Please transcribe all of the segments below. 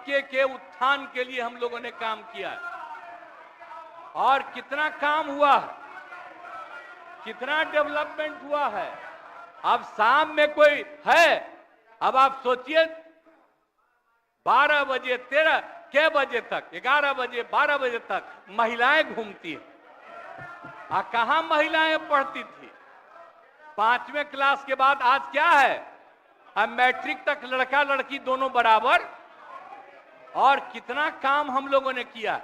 तबके के उत्थान के लिए हम लोगों ने काम किया है। और कितना काम हुआ है, कितना डेवलपमेंट हुआ है। अब शाम में कोई है, अब आप सोचिए 12 बजे 13 के बजे तक, 11 बजे 12 बजे तक महिलाएं घूमती हैं। कहां महिलाएं पढ़ती थी? 5वें क्लास के बाद आज क्या है, अब मैट्रिक तक लड़का लड़की दोनों बराबर। और कितना काम हम लोगों ने किया।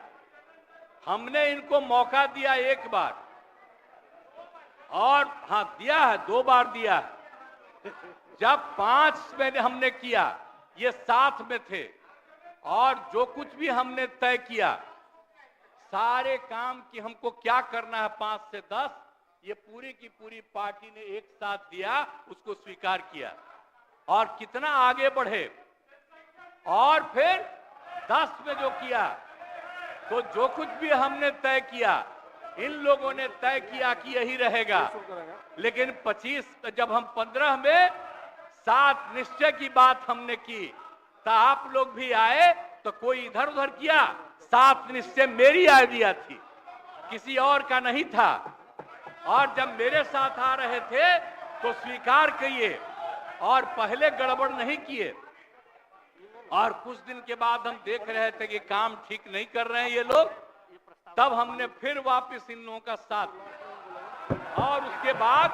हमने इनको मौका दिया एक बार, और हां दिया है, 2 बार दिया है। जब 5 में हमने किया, ये 7 में थे, और जो कुछ भी हमने तय किया, सारे काम की हमको क्या करना है 5 से 10, ये पूरी की पूरी पार्टी ने एक साथ दिया, उसको स्वीकार किया और कितना आगे बढ़े। और फिर 10 में जो किया, तो जो कुछ भी हमने तय किया, इन लोगों ने तय किया कि यही रहेगा। लेकिन 25 जब हम 15 में 7 निश्चय की बात हमने की, तो आप लोग भी आए, तो कोई इधर उधर किया। 7 निश्चय मेरी आइडिया थी, किसी और का नहीं था। और जब मेरे साथ आ रहे थे तो स्वीकार किए और पहले गड़बड़ नहीं किए। और कुछ दिन के बाद हम देख रहे थे कि काम ठीक नहीं कर रहे हैं ये लोग, तब हमने फिर वापस इन लोगों का साथ। और उसके बाद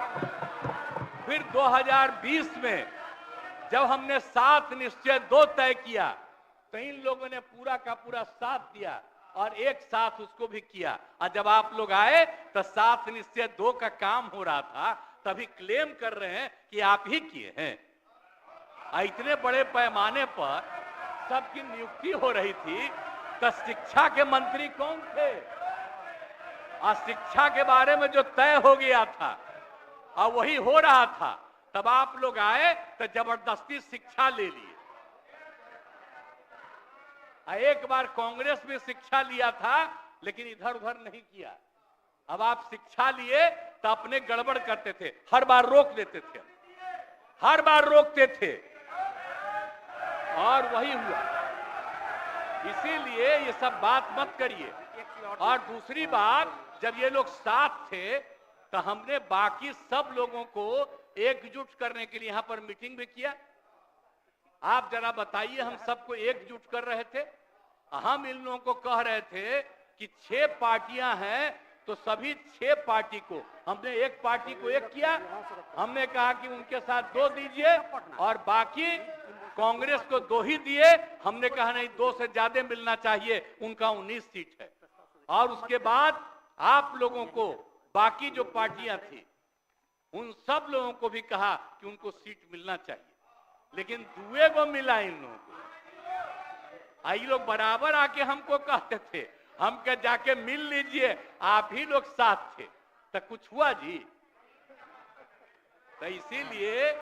फिर 2020 में जब हमने 7 निश्चय 2 तय किया, तो इन लोगों ने पूरा का पूरा साथ दिया और एक साथ उसको भी किया। और जब आप लोग आए तो 7 निश्चय 2 का काम हो रहा था, तभी क्लेम कर रहे हैं कि आप ही किए हैं। इतने बड़े पैमाने पर सबकी नियुक्ति हो रही थी, तो शिक्षा के मंत्री कौन थे? और शिक्षा के बारे में जो तय हो गया था और वही हो रहा था, तब आप लोग आए तो जबरदस्ती शिक्षा ले लिए। एक बार कांग्रेस में शिक्षा लिया था, लेकिन इधर उधर नहीं किया। अब आप शिक्षा लिए तो अपने गड़बड़ करते थे, हर बार रोक देते थे, हर बार रोकते थे, और वही हुआ। इसीलिए ये सब बात मत करिए। और दूसरी बात, जब ये लोग साथ थे, तो हमने बाकी सब लोगों को एकजुट करने के लिए यहां पर मीटिंग भी किया। आप जरा बताइए, हम सबको एकजुट कर रहे थे। हम इन लोगों को कह रहे थे कि 6 पार्टियां हैं, तो सभी 6 पार्टी को, हमने एक पार्टी को एक किया। हमने कहा कि उनके साथ 2 दीजिए और बाकी कांग्रेस को 2 ही दिए। हमने कहा नहीं, 2 से ज्यादा मिलना चाहिए, उनका 19 सीट है। और उसके बाद आप लोगों को, बाकी जो पार्टियां थी, उन सब लोगों को भी कहा कि उनको सीट मिलना चाहिए, लेकिन दुए को मिला इन लोगों को। ये लोग बराबर आके हमको कहते थे, हम क्या जाके मिल लीजिए, आप ही लोग साथ थे, तो कुछ हुआ जी? तो इसीलिए